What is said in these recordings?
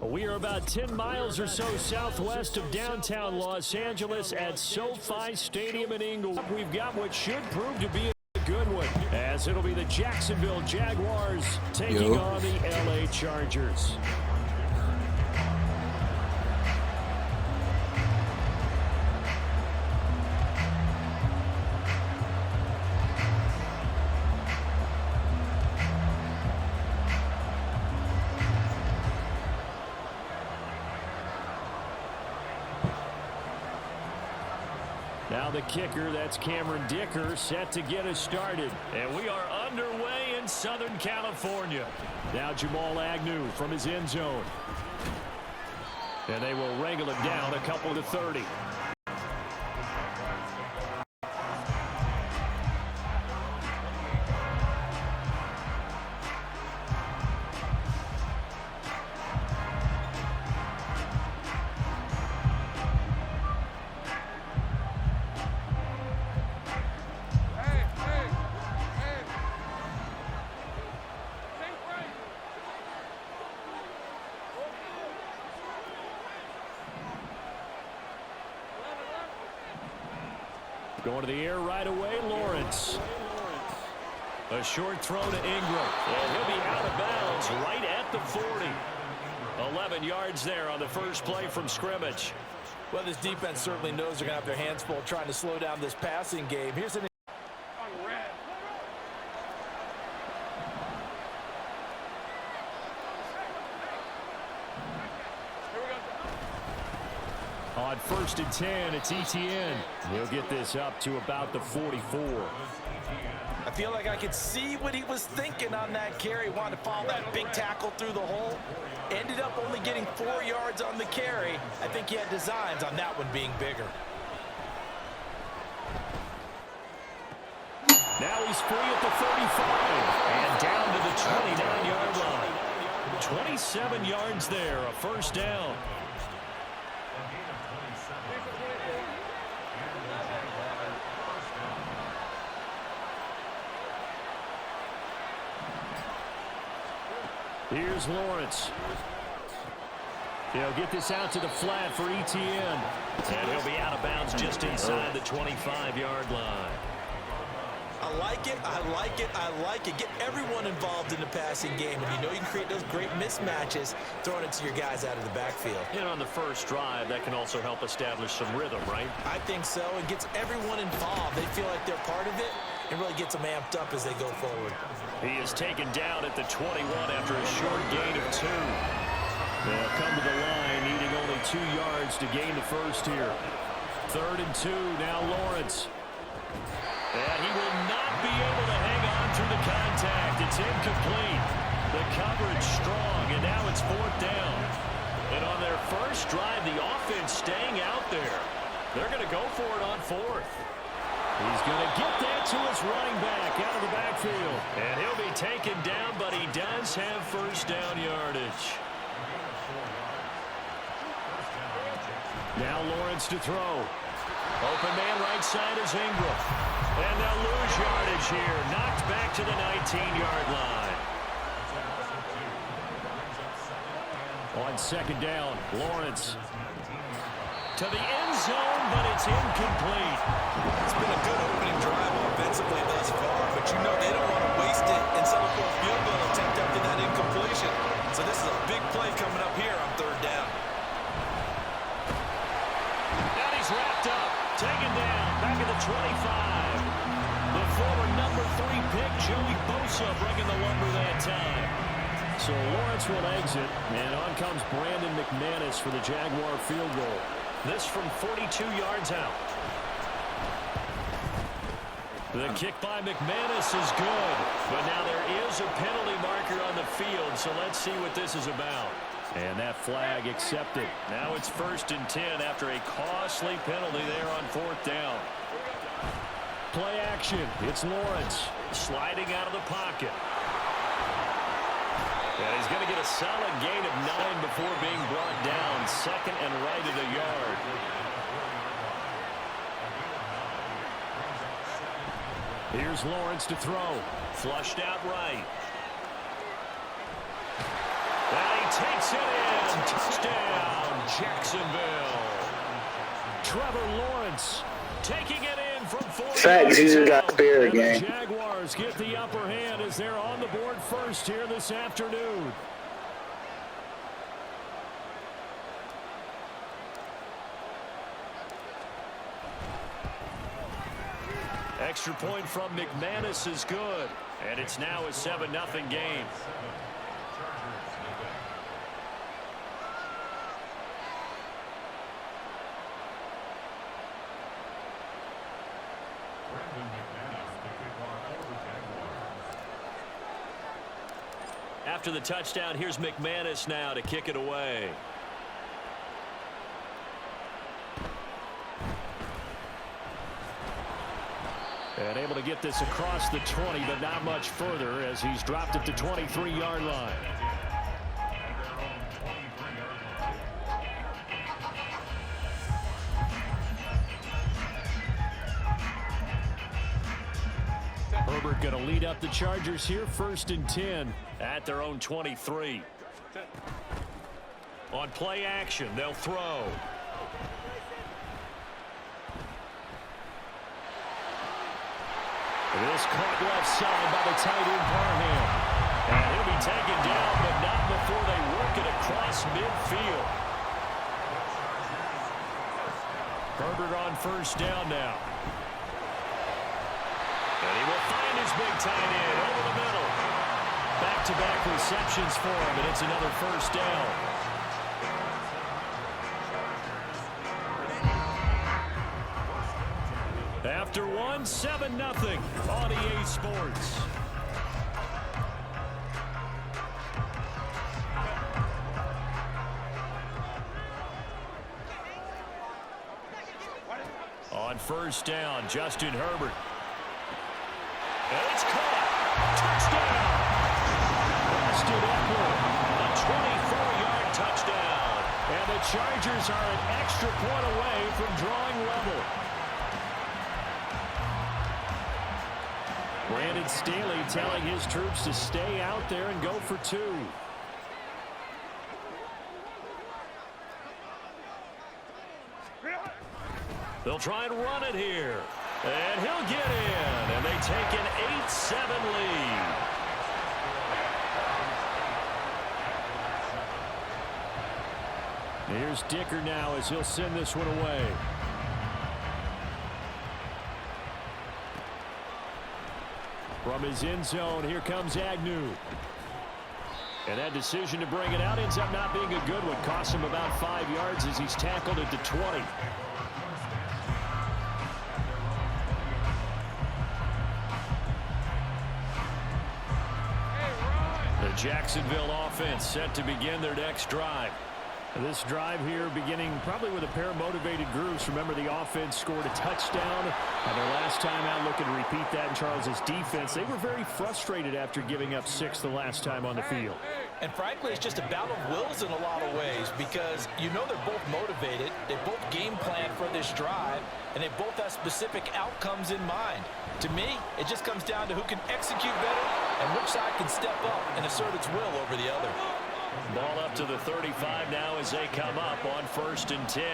We are about 10 miles or so southwest of downtown Los Angeles at SoFi Stadium in Inglewood. We've got what should prove to be a good one, as it'll be the Jacksonville Jaguars taking on the LA Chargers. Now the kicker, that's Cameron Dicker, set to get us started. And we are underway in Southern California. Now Jamal Agnew from his end zone. And they will wrangle it down a couple to 30. Going to the air right away, Lawrence. A short throw to Ingram. And he'll be out of bounds right at the 40. 11 yards there on the first play from scrimmage. Well, this defense certainly knows they're going to have their hands full trying to slow down this passing game. Here's an on 1st and 10, it's Etienne. He'll get this up to about the 44. I feel like I could see what he was thinking on that carry. Wanted to follow that big tackle through the hole. Ended up only getting 4 yards on the carry. I think he had designs on that one being bigger. Now he's free at the 35 and down to the 29-yard line. 27 yards there, a first down. Here's Lawrence. He'll get this out to the flat for Etienne. And he'll be out of bounds just inside the 25-yard line. I like it, I like it, I like it. Get everyone involved in the passing game. And you know you can create those great mismatches throwing it to your guys out of the backfield. And on the first drive, that can also help establish some rhythm, right? I think so. It gets everyone involved. They feel like they're part of it. It really gets them amped up as they go forward. He is taken down at the 21 after a short gain of 2. They'll come to the line, needing only 2 yards to gain the first here. 3rd and 2, now Lawrence. And he will not be able to hang on through the contact. It's incomplete. The coverage strong, and now it's 4th down. And on their first drive, the offense staying out there. They're going to go for it on 4th. He's going to get that to his running back out of the backfield. And he'll be taken down, but he does have first down yardage. Now Lawrence to throw. Open man right side is Ingram. And they'll lose yardage here. Knocked back to the 19-yard line. On 2nd down, Lawrence. To the end zone, but it's incomplete. It's been a good opening drive offensively thus far, but you know they don't want to waste it and settle for a field goal attempt after that incompletion. So this is a big play coming up here on 3rd down. And he's wrapped up, taken down, back at the 25. The former number 3 pick, Joey Bosa, bringing the lumber that time. So Lawrence will exit, and on comes Brandon McManus for the Jaguar field goal. This from 42 yards out. The kick by McManus is good, but now there is a penalty marker on the field, so let's see what this is about. And that flag accepted. Now it's 1st and 10 after a costly penalty there on 4th down. Play action. It's Lawrence sliding out of the pocket. And he's going to get a solid gain of 9 before being brought down. 2nd and right at a yard. Here's Lawrence to throw. Flushed out right. And he takes it in. Touchdown, Jacksonville. Trevor Lawrence taking it in from 40. Facts, he just got spared, The gang. Jaguars get the upper hand as they're on the board first here this afternoon. Extra point from McManus is good, and it's now a 7-0 game. After the touchdown, here's McManus now to kick it away. And able to get this across the 20, but not much further as he's dropped at the 23-yard line. Herbert going to lead up the Chargers here, 1st and 10 at their own 23. On play action, they'll throw. This caught left side by the tight end Parham. And he'll be taken down, but not before they work it across midfield. Herbert on 1st down now. And he will find his big tight end over the middle. Back-to-back receptions for him, and it's another 1st down. After one, 7-0 on EA Sports. On 1st down, Justin Herbert. And it's caught. Touchdown. Boston Edward. A 24-yard touchdown. And the Chargers are an extra point away from drawing level. Brandon Staley telling his troops to stay out there and go for 2. They'll try and run it here. And he'll get in. And they take an 8-7 lead. Here's Dicker now as he'll send this one away. From his end zone, here comes Agnew. And that decision to bring it out ends up not being a good one. Costs him about 5 yards as he's tackled at the 20. The Jacksonville offense set to begin their next drive. This drive here beginning probably with a pair of motivated groups. Remember, the offense scored a touchdown their last time out. Looking to repeat that in Charles's defense. They were very frustrated after giving up 6 the last time on the field. And frankly, it's just a battle of wills in a lot of ways because you know they're both motivated. They both game plan for this drive, and they both have specific outcomes in mind. To me, it just comes down to who can execute better and which side can step up and assert its will over the other. Ball up to the 35 now as they come up on 1st and 10.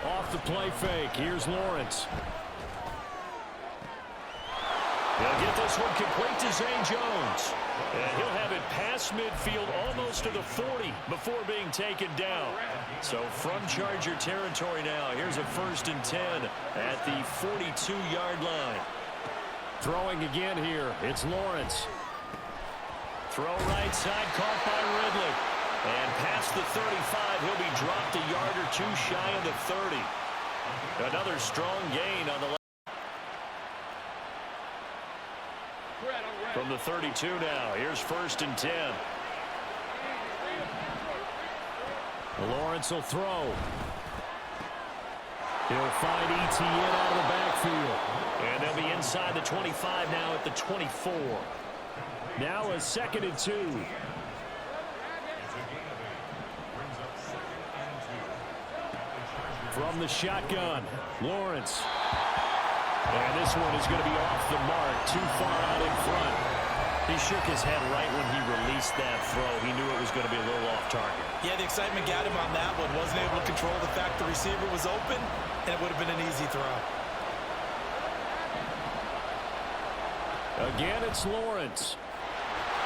Off the play fake. Here's Lawrence. He'll get this one complete to Zane Jones. And he'll have it past midfield almost to the 40 before being taken down. So from Charger territory now, here's a 1st and 10 at the 42-yard line. Throwing again here. It's Lawrence. Throw right side, caught by Ridley. And past the 35, he'll be dropped a yard or 2 shy of the 30. Another strong gain on the left. From the 32 now, here's 1st and 10. Lawrence will throw. He'll find Etienne out of the backfield. And they'll be inside the 25 now at the 24. Now a 2nd and 2. From the shotgun, Lawrence. And this one is going to be off the mark, too far out in front. He shook his head right when he released that throw. He knew it was going to be a little off target. Yeah, the excitement got him on that one. Wasn't able to control the fact the receiver was open, and it would have been an easy throw. Again, it's Lawrence.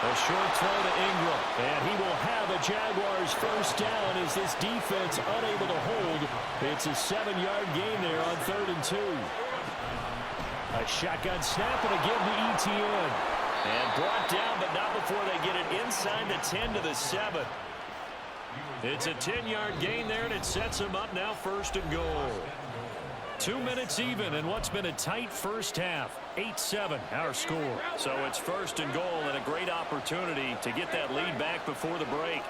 A short throw to Ingram, and he will have a Jaguars first down as this defense unable to hold. It's a 7-yard gain there on 3rd and 2. A shotgun snap and a give to Ettiene. And brought down, but not before they get it inside the 10 to the 7. It's a 10-yard gain there, and it sets them up now 1st and goal. 2 minutes even in what's been a tight first half. 8-7 our score. So it's 1st and goal and a great opportunity to get that lead back before the break.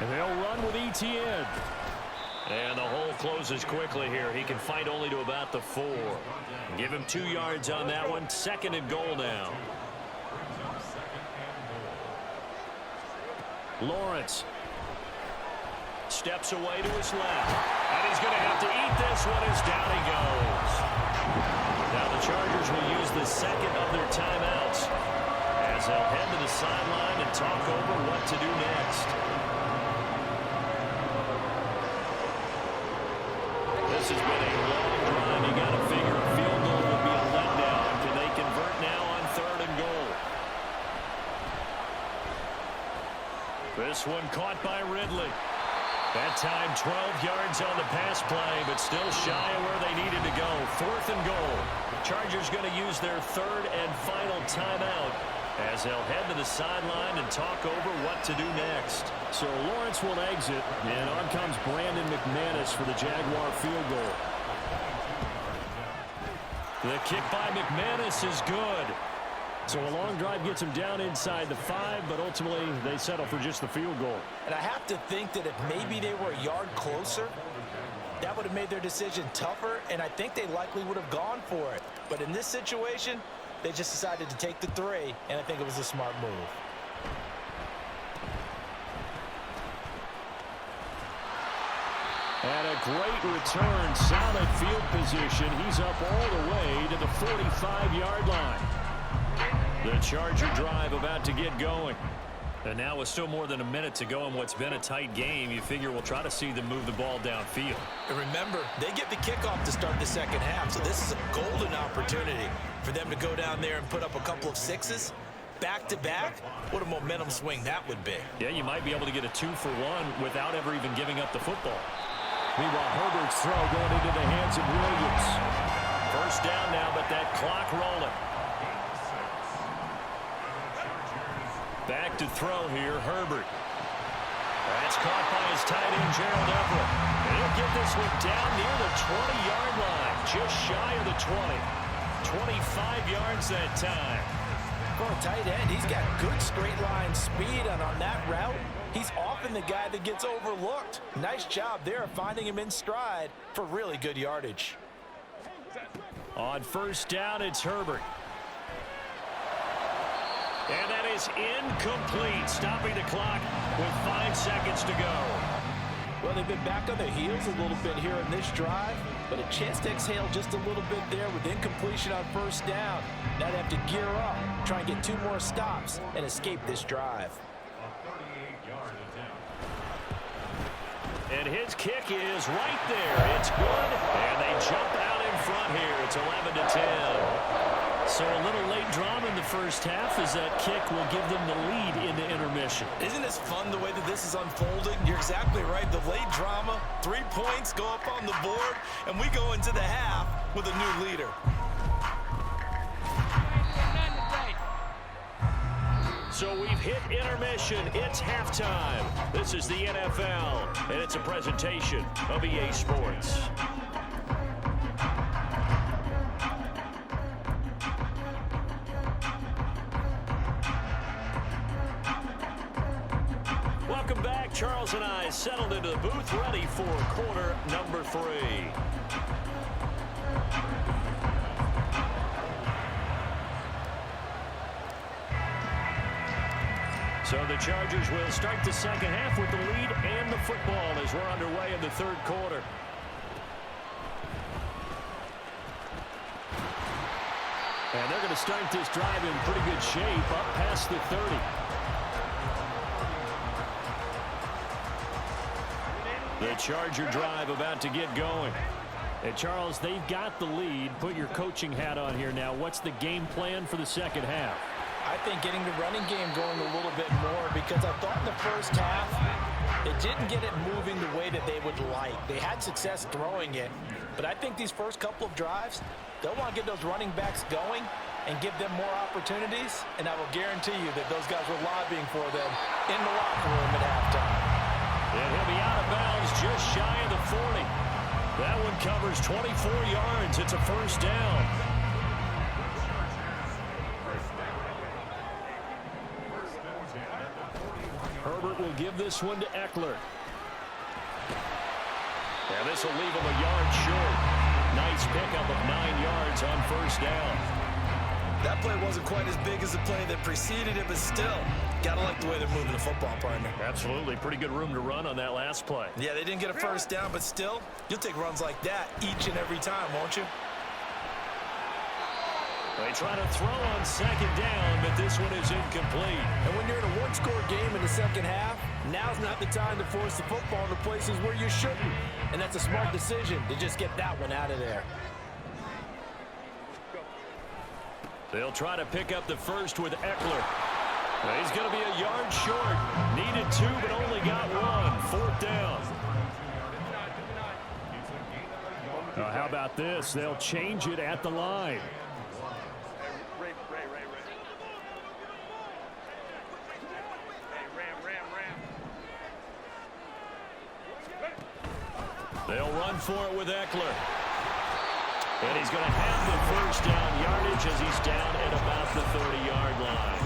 And they'll run with Ettiene. And the hole closes quickly here. He can fight only to about the 4. Give him 2 yards on that one. 2nd and goal now. Lawrence steps away to his left. And he's going to have to eat this one as down he goes. Now the Chargers will use the 2nd of their timeouts as they'll head to the sideline and talk over what to do next. This has been a long drive. You got to figure a field goal will be a letdown. Can they convert now on 3rd and goal? This one caught by Ridley. That time 12 yards on the pass play, but still shy of where they needed to go. 4th and goal. Chargers going to use their 3rd and final timeout as they'll head to the sideline and talk over what to do next. So Lawrence will exit, and on comes Brandon McManus for the Jaguar field goal. The kick by McManus is good. So a long drive gets him down inside the 5, but ultimately they settle for just the field goal. And I have to think that if maybe they were a yard closer, that would have made their decision tougher, and I think they likely would have gone for it. But in this situation, they just decided to take the 3, and I think it was a smart move. And a great return, solid field position. He's up all the way to the 45-yard line. The Charger drive about to get going. And now with still more than a minute to go in what's been a tight game, you figure we'll try to see them move the ball downfield. And remember, they get the kickoff to start the 2nd half, so this is a golden opportunity for them to go down there and put up a couple of 6s. Back-to-back, what a momentum swing that would be. Yeah, you might be able to get a 2-for-1 without ever even giving up the football. Meanwhile, Herbert's throw going into the hands of Williams. First down now, but that clock rolling. Back to throw here, Herbert. That's caught by his tight end, Gerald Everett. And he'll get this one down near the 20-yard line, just shy of the 20. 25 yards that time. For a tight end, he's got good straight line speed, and on that route, he's often the guy that gets overlooked. Nice job there of finding him in stride for really good yardage. On first down, it's Herbert. And that is incomplete, stopping the clock with 5 seconds to go. Well, they've been back on their heels a little bit here in this drive, but a chance to exhale just a little bit there with incompletion on first down. Now they have to gear up, try and get 2 more stops, and escape this drive. And his kick is right there. It's good, and they jump out in front here. It's 11-10. So a little late drama in the first half as that kick will give them the lead into intermission. Isn't this fun the way that this is unfolding? You're exactly right. The late drama, 3 points go up on the board, and we go into the half with a new leader. So we've hit intermission. It's halftime. This is the NFL, and it's a presentation of EA Sports. Welcome back. Charles and I settled into the booth, ready for quarter number 3. So the Chargers will start the second half with the lead and the football as we're underway in the third quarter. And they're going to start this drive in pretty good shape, up past the 30. The Charger drive about to get going. And Charles, they've got the lead. Put your coaching hat on here now. What's the game plan for the second half? I think getting the running game going a little bit more, because I thought in the first half it didn't get it moving the way that they would like. They had success throwing it, but I think these first couple of drives, they'll want to get those running backs going and give them more opportunities, and I will guarantee you that those guys were lobbying for them in the locker room at halftime. And he'll be out of bounds just shy of the 40. That one covers 24 yards. It's a first down. Herbert will give this one to Eckler. And this will leave him a yard short. Nice pickup of 9 yards on first down. That play wasn't quite as big as the play that preceded it, but still, gotta like the way they're moving the football, partner. Absolutely. Pretty good room to run on that last play. Yeah, they didn't get a first down, but still, you'll take runs like that each and every time, won't you? They try to throw on second down, but this one is incomplete. And when you're in a one-score game in the second half, now's not the time to force the football into places where you shouldn't. And that's a smart decision to just get that one out of there. They'll try to pick up the first with Eckler. He's going to be a yard short. Needed 2, but only got 1. Fourth down. How about this? They'll change it at the line. They'll run for it with Eckler. And he's going to have the first down yardage as he's down at about the 30-yard line.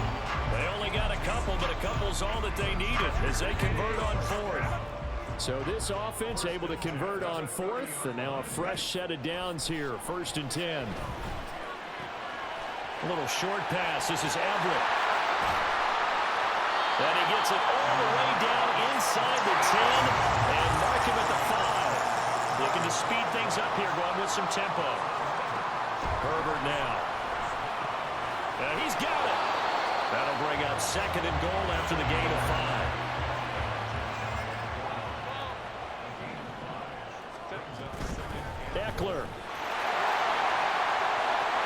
They only got a couple, but a couple's all that they needed as they convert on fourth. So this offense able to convert on fourth, and now a fresh set of downs here, 1st and 10. A little short pass. This is Everett. And he gets it all the way down inside the 10 and mark him at the 5. Looking to speed things up here, going with some tempo. Herbert now. And he's got it. That'll bring up 2nd and goal after the gain of 5. Eckler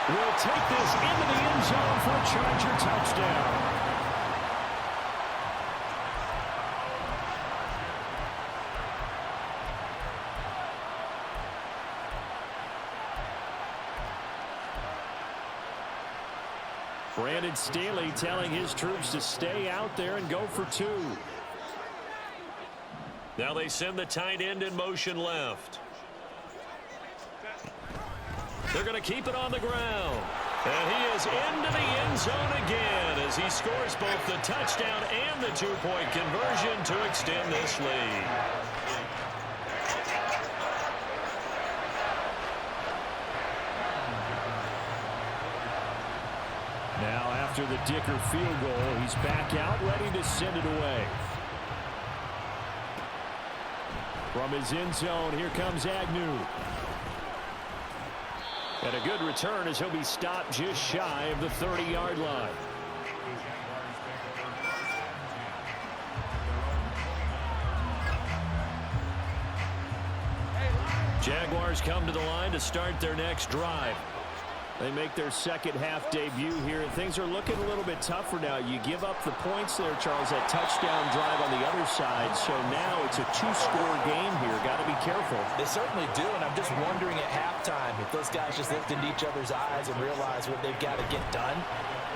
will take this into the end zone for a Charger touchdown. Brandon Staley telling his troops to stay out there and go for 2. Now they send the tight end in motion left. They're going to keep it on the ground. And he is into the end zone again as he scores both the touchdown and the 2-point conversion to extend this lead. Now after the Dicker field goal, he's back out ready to send it away. From his end zone, here comes Agnew. And a good return as he'll be stopped just shy of the 30-yard line. Jaguars come to the line to start their next drive. They make their second half debut here. Things are looking a little bit tougher now. You give up the points there, Charles, that touchdown drive on the other side. So now it's a 2-score game here. Got to be careful. They certainly do, and I'm just wondering at halftime if those guys just looked into each other's eyes and realized what they've got to get done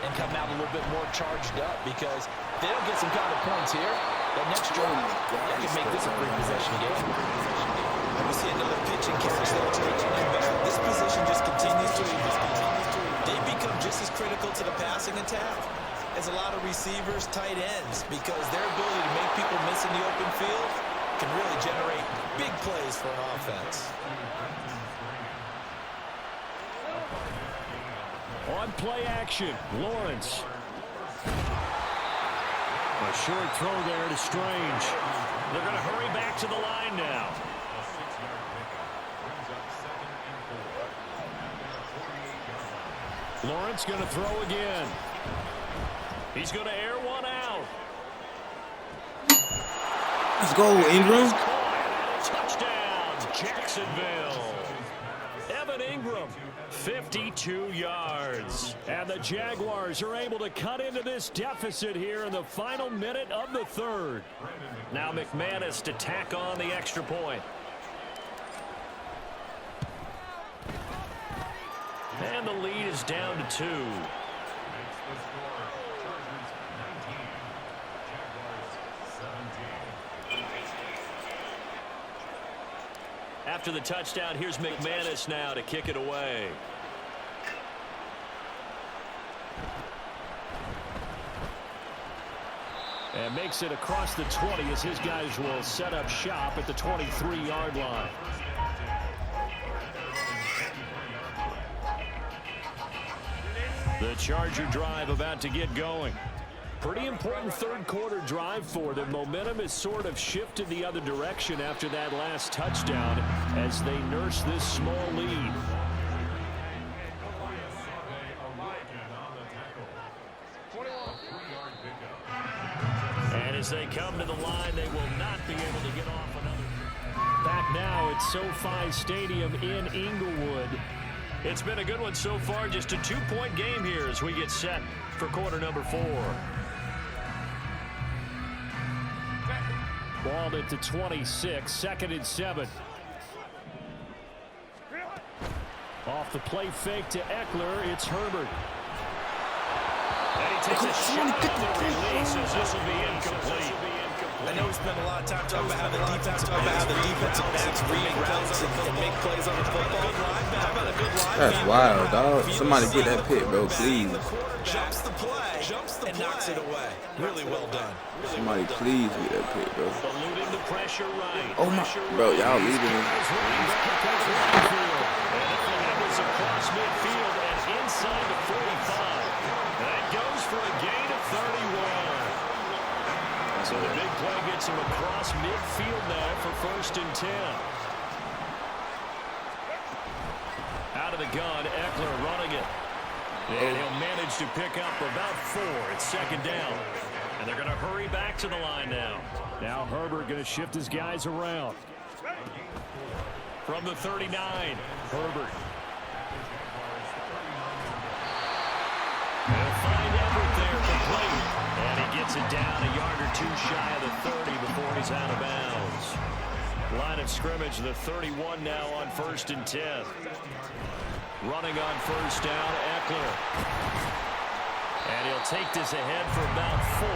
and come out a little bit more charged up, because if they don't get some kind of points here, that next drive, that could make this a three-possession game. We see another pitch and catch there. This position just continues to they become just as critical to the passing attack as a lot of receivers, tight ends, because their ability to make people miss in the open field can really generate big plays for an offense. On play action, Lawrence. A short throw there to Strange. They're going to hurry back to the line now. Lawrence going to throw again. He's going to air one out. Let's go, Ingram. Touchdown, Jacksonville. Evan Ingram, 52 yards. And the Jaguars are able to cut into this deficit here in the final minute of the third. Now McManus to tack on the extra point. And the lead is down to 2. After the touchdown, here's McManus now to kick it away. And makes it across the 20 as his guys will set up shop at the 23-yard line. The Charger drive about to get going. Pretty important third quarter drive for them. Momentum has sort of shifted the other direction after that last touchdown as they nurse this small lead. And as they come to the line, they will not be able to get off another. Back now at SoFi Stadium in Inglewood. It's been a good one so far. Just a 2-point game here as we get set for quarter number 4. Ball at the 26, 2nd and 7. Off the play fake to Eckler, it's Herbert. And he takes a shot at the release as this will be incomplete. I know we spent a lot of time talking about how the defensive backs read routes and make plays on the football. How about a good line? That's wild, dog. Somebody get that pick, bro, please. Jumps the play and knocks it away. Really well done. Somebody please get that pick, bro. Eluding the pressure right. Oh my, bro, y'all leaving me. Across midfield and inside the 45. That goes for a gain of 31. So the big play gets him across midfield now for 1st and 10. Out of the gun, Eckler running it. And he'll manage to pick up about 4. It's 2nd down. And they're going to hurry back to the line now. Now Herbert going to shift his guys around. From the 39, Herbert. They'll find Everett there complete. And he gets it down a yard or 2 shy of the 30 before he's out of bounds. Line of scrimmage, the 31 now on 1st and 10. Running on 1st down, Eckler. And he'll take this ahead for about 4.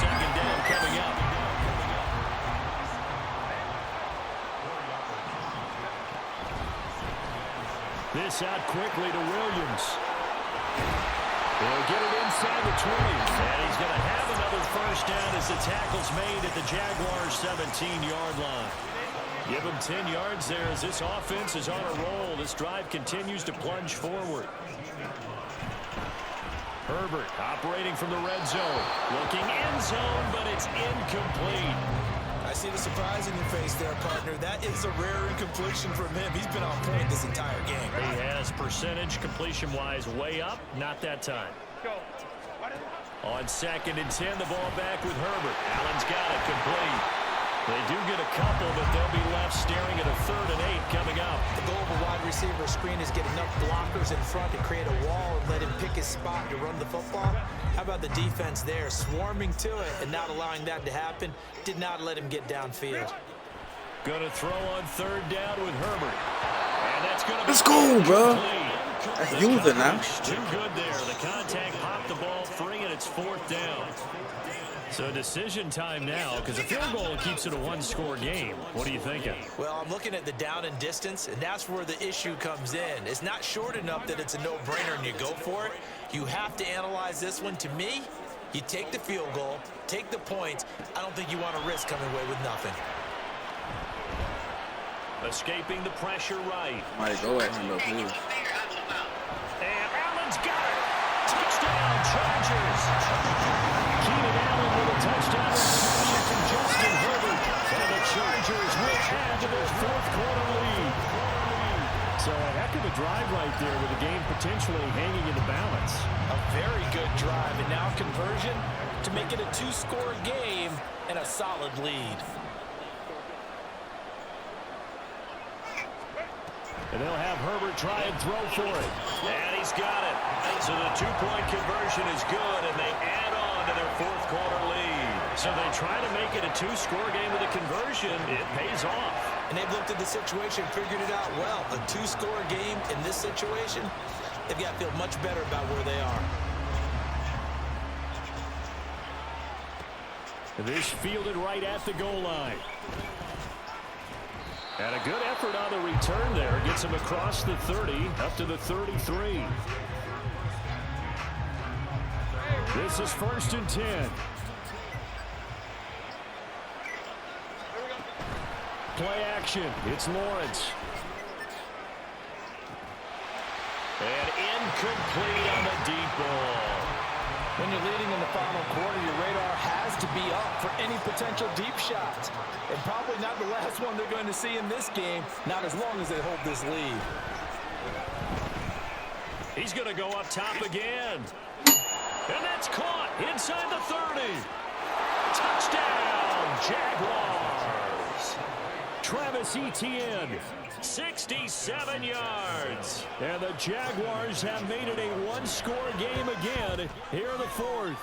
2nd down coming up. This out quickly to Williams. He'll get it inside the 20. And he's going to have another 1st down as the tackle's made at the Jaguars' 17-yard line. Give him 10 yards there as this offense is on a roll. This drive continues to plunge forward. Herbert operating from the red zone. Looking end zone, but it's incomplete. I see the surprise in your face there, partner. That is a rare incompletion from him. He's been on point this entire game. He has percentage completion-wise way up. Not that time. On 2nd and 10, the ball back with Herbert. Allen's got it complete. They do get a couple, but they'll be left staring at a 3rd and 8 coming up. The goal of a wide receiver screen is get enough blockers in front to create a wall and let him pick his spot to run the football. How about the defense there, swarming to it and not allowing that to happen? Did not let him get downfield. Going to throw on 3rd down with Herbert. And that's going to be... Let's go, bro. That's using now. Too good there. The contact popped the ball free, and it's 4th down. So decision time now, because a field goal keeps it a 1-score game. What are you thinking? Well, I'm looking at the down and distance, and that's where the issue comes in. It's not short enough that it's a no-brainer and you go for it. You have to analyze this one. To me, you take the field goal, take the points. I don't think you want to risk coming away with nothing. Escaping the pressure right. Might go at him, though, please. And Allen's got it. Touchdown, Chargers. Keenan Allen with a touchdown reception from Justin Herbert. And the Chargers will add to their 4th quarter lead. So a heck of a drive right there with the game potentially hanging in the balance. A very good drive, and now conversion to make it a two-score game and a solid lead. And they'll have Herbert try and throw for it. And he's got it. So the two-point conversion is good, and they add on to their fourth quarter lead. So they try to make it a two-score game with a conversion. It pays off. And they've looked at the situation, figured it out well. A two-score game in this situation, they've got to feel much better about where they are. This fielded right at the goal line. And a good effort on the return there. Gets him across the 30, up to the 33. This is 1st and 10. Play action. It's Lawrence. And incomplete on the deep ball. When you're leading in the final quarter, your radar has to be up for any potential deep shots. And probably not the last one they're going to see in this game, not as long as they hold this lead. He's going to go up top again. And that's caught inside the 30. Touchdown, Jaguars. Travis Etienne, 67 yards. And the Jaguars have made it a one-score game again here in the fourth.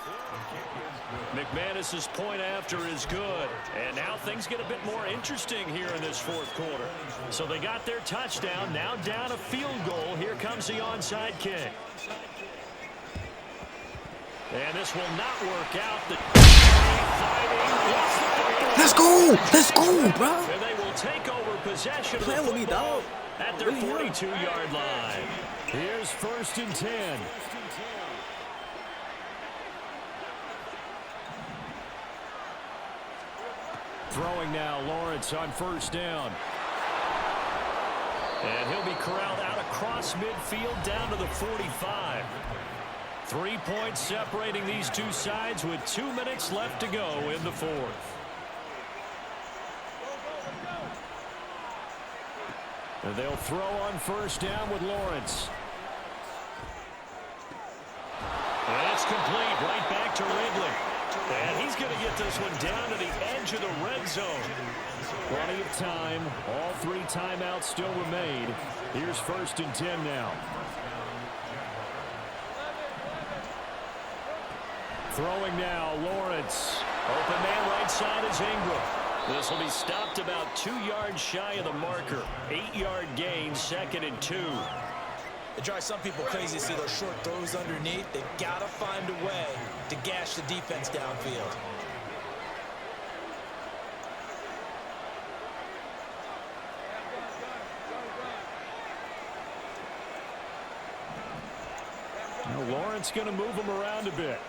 McManus's point after is good. And now things get a bit more interesting here in this fourth quarter. So they got their touchdown, now down a field goal. Here comes the onside kick. And this will not work out. Let's go! Let's go, bro! And they will take over possession of the Play with me, dog. at their 42-yard line. Here's 1st and 10. Throwing now, Lawrence on 1st down. And he'll be corralled out across midfield down to the 45. 3 points separating these two sides with 2 minutes left to go in the fourth. And they'll throw on 1st down with Lawrence. And it's complete right back to Ridley. And he's going to get this one down to the edge of the red zone. Plenty of time. All 3 timeouts still remain. Here's 1st and 10 now. Throwing now, Lawrence. Open man right side is Ingram. This will be stopped about 2 yards shy of the marker. 8-yard gain, 2nd and 2. It drives some people crazy to see those short throws underneath. They've got to find a way to gash the defense downfield. Now Lawrence going to move him around a bit.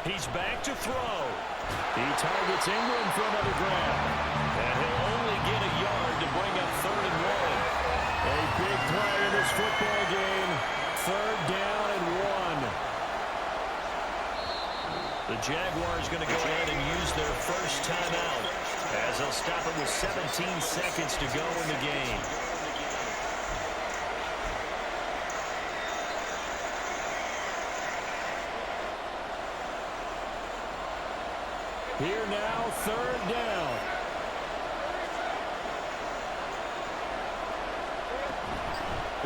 He's back to throw. He targets Ingram for another grab. And he'll only get a yard to bring up 3rd and 1. A big play in this football game. 3rd down and 1. The Jaguars going to go ahead and use their first timeout as they'll stop it with 17 seconds to go in the game. Here now, 3rd down.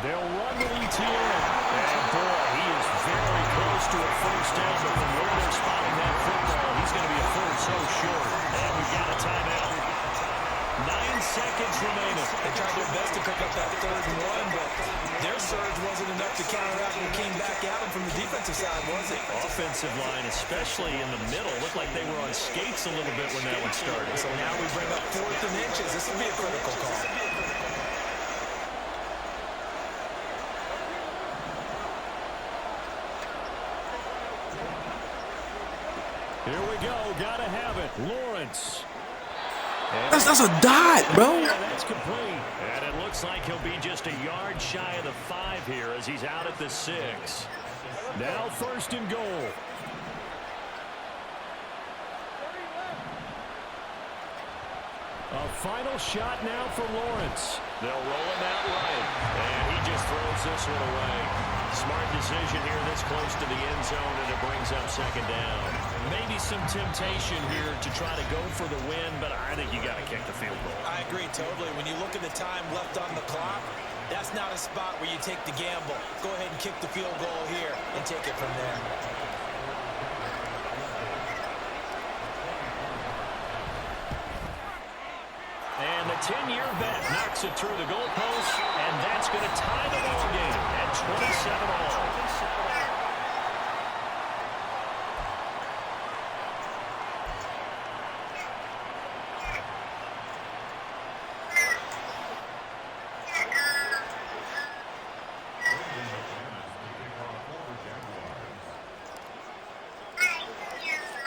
They'll run with Ettiene. And boy, he is very close to a 1st down, but from where they're spotting that football, he's going to be a 3rd so short. And we've got a timeout. 9 seconds remaining. They tried their best to pick up that 3rd and 1, but their surge wasn't enough to counteract what came back at them from the defensive side, was it? Offensive line, especially in the middle, looked like they were on skates a little bit when that one started. So now we bring up 4th and inches. This will be a critical call. Here we go. Gotta have it. Lawrence. That's a dot, bro. That's complete. And it looks like he'll be just a yard shy of the 5 here as he's out at the 6. Now 1st and goal. A final shot now for Lawrence. They'll roll him out right. And he just throws this one away. Smart decision here this close to the end zone, and it brings up second down. Maybe some temptation here to try to go for the win, but I think you got to kick the field goal. I agree totally. When you look at the time left on the clock, that's not a spot where you take the gamble. Go ahead and kick the field goal here and take it from there. And the 10-year vet knocks it through the goalpost, and that's going to tie the ball game at 27 all.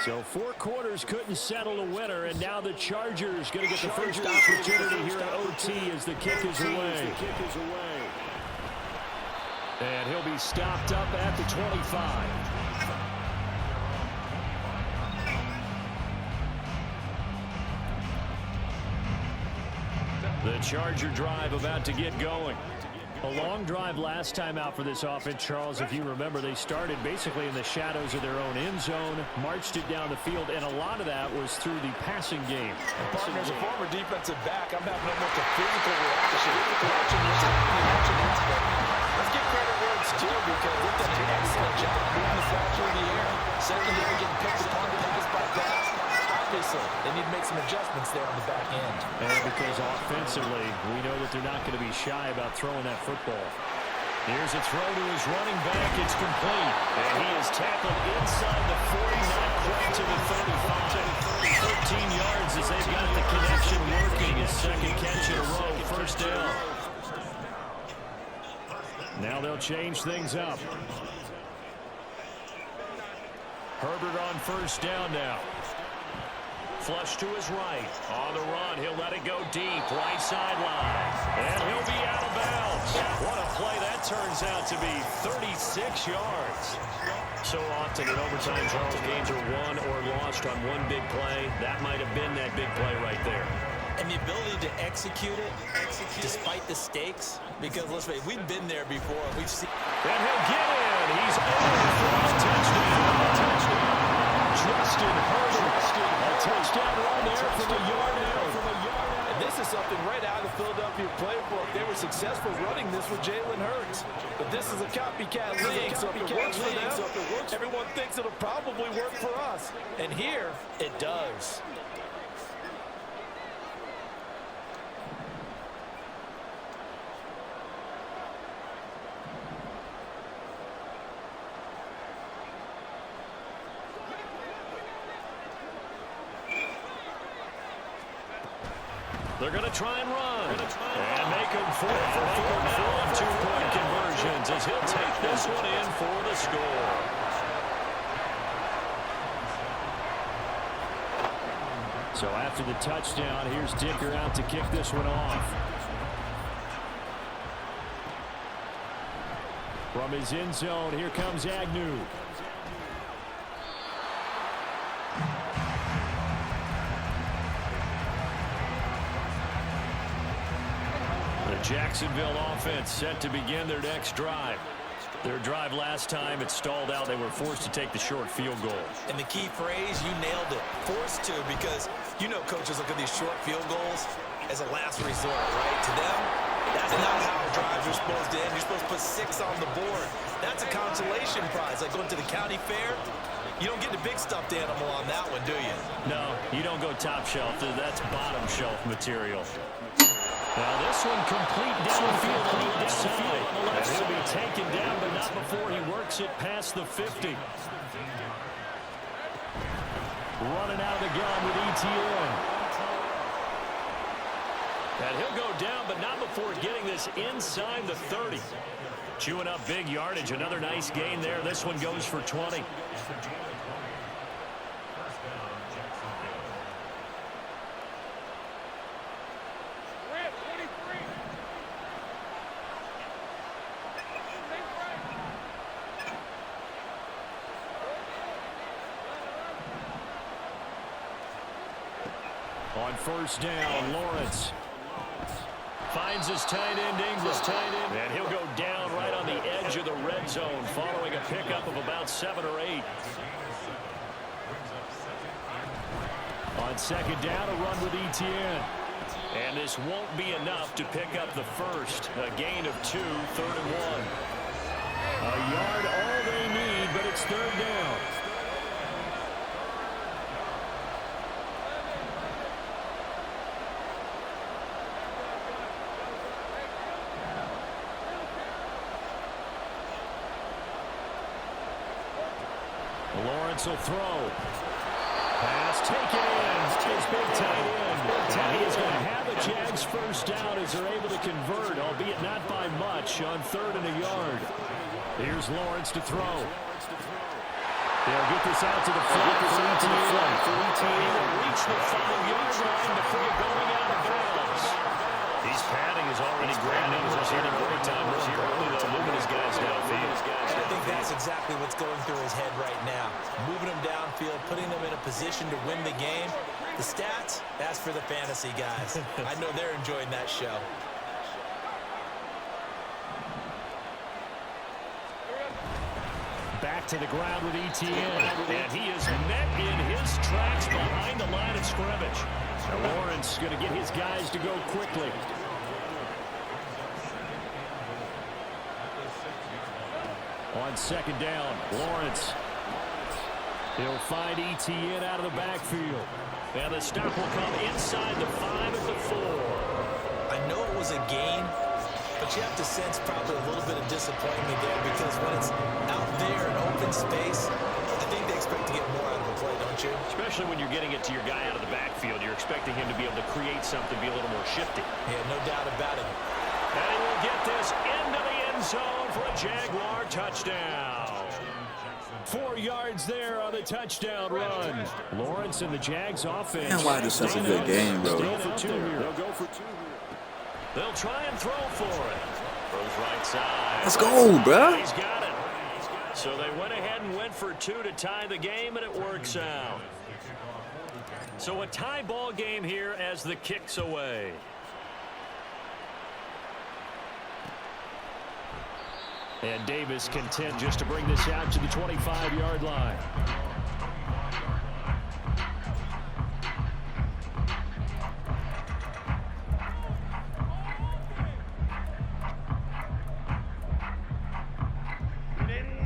So 4 quarters couldn't settle a winner, and now the Chargers going to get the first opportunity here at OT as the kick is away. And he'll be stopped up at the 25. The Charger drive about to get going. A long drive last time out for this offense, Charles. If you remember, they started basically in the shadows of their own end zone, marched it down the field, and a lot of that was through the passing game. Partner, as a former defensive back, I'm having almost a physical reaction watching what's happening. Let's give credit where it's due, because they've done an excellent job moving the ball through the air. Secondary getting picked apart pass by pass. Obviously, they need to make some adjustments there on the back end. And because offensively, we know that they're not going to be shy about throwing that football. Here's a throw to his running back. It's complete. And he is tackled inside the 40, not quite to the 35. 13 yards as they've got the connection working. His second catch in a row, first down. Now they'll change things up. Herbert on first down now. Flush to his right. On the run, he'll let it go deep. Right sideline. And he'll be out of bounds. What a play that turns out to be. 36 yards. So often in overtime, Charles, games are won or lost on one big play. That might have been that big play right there. And the ability to execute it despite the stakes. Because, let's face it, we've been there before. We've seen. And he'll get in. He's over for his touchdown. Justin Herbert. A touchdown run there from a yard out. And this is something right out of the Philadelphia playbook. They were successful running this with Jalen Hurts. But this is a copycat league, so if it works for them, everyone thinks it'll probably work for us. And here, it does. They're going to try and run. And make them 4 for 4 now on 2-point conversions as he'll take this one in for the score. So after the touchdown, here's Dicker out to kick this one off. From his end zone, here comes Agnew. Jacksonville offense set to begin their next drive. Their drive last time, it stalled out. They were forced to take the short field goal. And the key phrase, you nailed it. Forced to, because you know coaches look at these short field goals as a last resort, right? To them, that's not how drives are supposed to end. You're supposed to put 6 on the board. That's a consolation prize, like going to the county fair. You don't get the big stuffed animal on that one, do you? No, you don't go top shelf. That's bottom shelf material. Now this one complete downfield on the left side. And he'll be taken down, but not before he works it past the 50. Running out of the gun with ETN. And he'll go down, but not before getting this inside the 30. Chewing up big yardage. Another nice gain there. This one goes for 20. On first down. Lawrence finds his tight end, English. And he'll go down right on the edge of the red zone following a pickup of about 7 or 8. On second down, a run with Etienne. And this won't be enough to pick up the first. A gain of 2, 3rd and 1. A yard all they need, but it's 3rd down. Lawrence will throw. Pass taken in. His big tight end. And he is going to have the Jags first down as they're able to convert, albeit not by much, on 3rd and a yard. Here's Lawrence to throw. They'll get this out to the front. He will reach the 5-yard line before going out of bounds. He's padding is already grabbing. He's hitting great time early, though, moving his guys downfield. I think that's exactly what's going through his head right now. Moving them downfield, putting them in a position to win the game. The stats, that's for the fantasy guys. I know they're enjoying that show. Back to the ground with Etienne. And he is met in his tracks behind the line of scrimmage. Now Lawrence going to get his guys to go quickly. On second down, Lawrence. He'll find Etienne out of the backfield. And the stop will come inside the 5 at the 4. I know it was a gain, but you have to sense probably a little bit of disappointment there because when it's out there in open space, I think they expect to get more out of the play, don't you? Especially when you're getting it to your guy out of the backfield. You're expecting him to be able to create something, be a little more shifty. Yeah, no doubt about it. And he will get this into the end zone for a Jaguar touchdown. 4 yards there on the touchdown run. Lawrence and the Jags offense. Man, why this such a good game, bro? They'll go for 2 here. They'll try and throw for it. Throws right side. Let's go, bro. He's got it. So they went ahead and went for 2 to tie the game, and it works out. So a tie ball game here as the kick's away. And Davis content just to bring this out to the 25-yard line.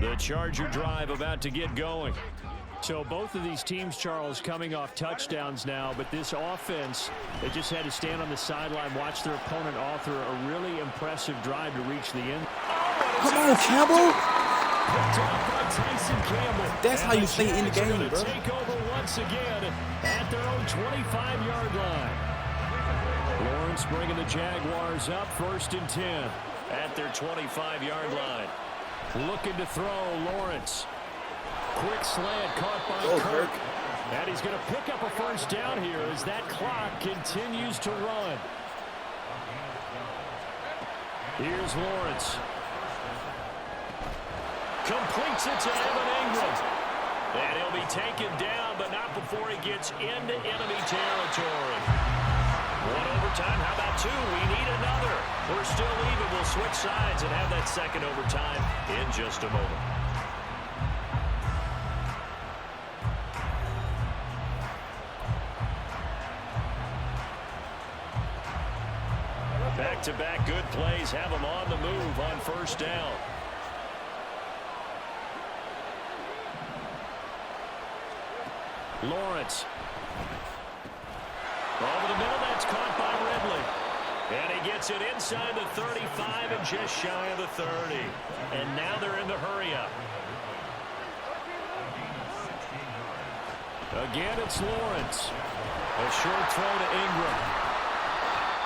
The Charger drive about to get going. So both of these teams, Charles, coming off touchdowns now, but this offense, they just had to stand on the sideline, watch their opponent author a really impressive drive to reach the end. Come on, Campbell. Tyson Campbell. That's how you stay in the game, bro. Take over once again at their own 25-yard line. Lawrence bringing the Jaguars up 1st and 10 at their 25-yard line. Looking to throw, Lawrence. Quick slant caught by Kirk. And he's going to pick up a first down here as that clock continues to run. Here's Lawrence. Completes it to Evan Ingram. And he'll be taken down, but not before he gets into enemy territory. 1 overtime. How about 2? We need another. We're still even. We'll switch sides and have that second overtime in just a moment. Back-to-back good plays have them on the move on first down. Lawrence. Over the middle, that's caught by Ridley. And he gets it inside the 35 and just shy of the 30. And now they're in the hurry-up. Again, it's Lawrence. A short throw to Ingram.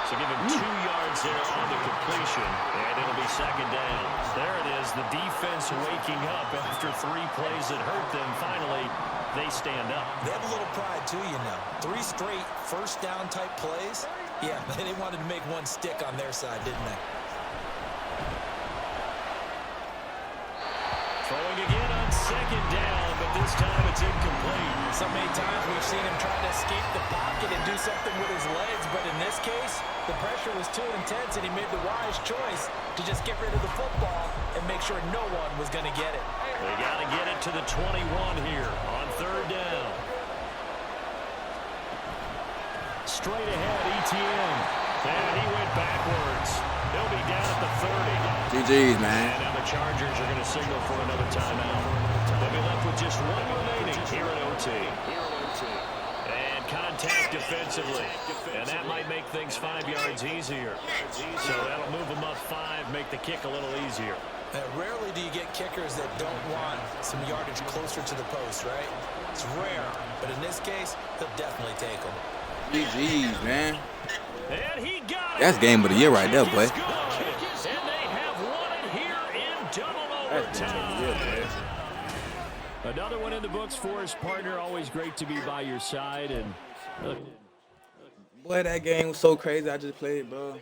So give him 2 yards there on the completion, and it'll be second down. There it is, the defense waking up after 3 plays that hurt them. Finally, they stand up. They have a little pride, too, you know. 3 straight first down type plays. Yeah, they wanted to make one stick on their side, didn't they? Throwing again on second down, but this time it's incomplete. So many times we've seen him try to escape the pocket and do something with his legs, but in this case, the pressure was too intense and he made the wise choice to just get rid of the football and make sure no one was going to get it. They got to get it to the 21 here on third down. Straight ahead, Ettiene. And he went backwards. He'll be down at the 30. GG's, man. And now the Chargers are going to signal for another timeout. They'll be left with just one remaining here in OT. And contact defensively. And that might make things 5 yards easier. So that'll move them up 5, make the kick a little easier. Rarely do you get kickers that don't want some yardage closer to the post, right? It's rare, but in this case, they'll definitely take them. GG's, man. And he got it. That's game of the year right there, boy. And they have won it here in double overtime. Another one in the books for his partner. Always great to be by your side. And Boy, that game was so crazy. I just played, bro.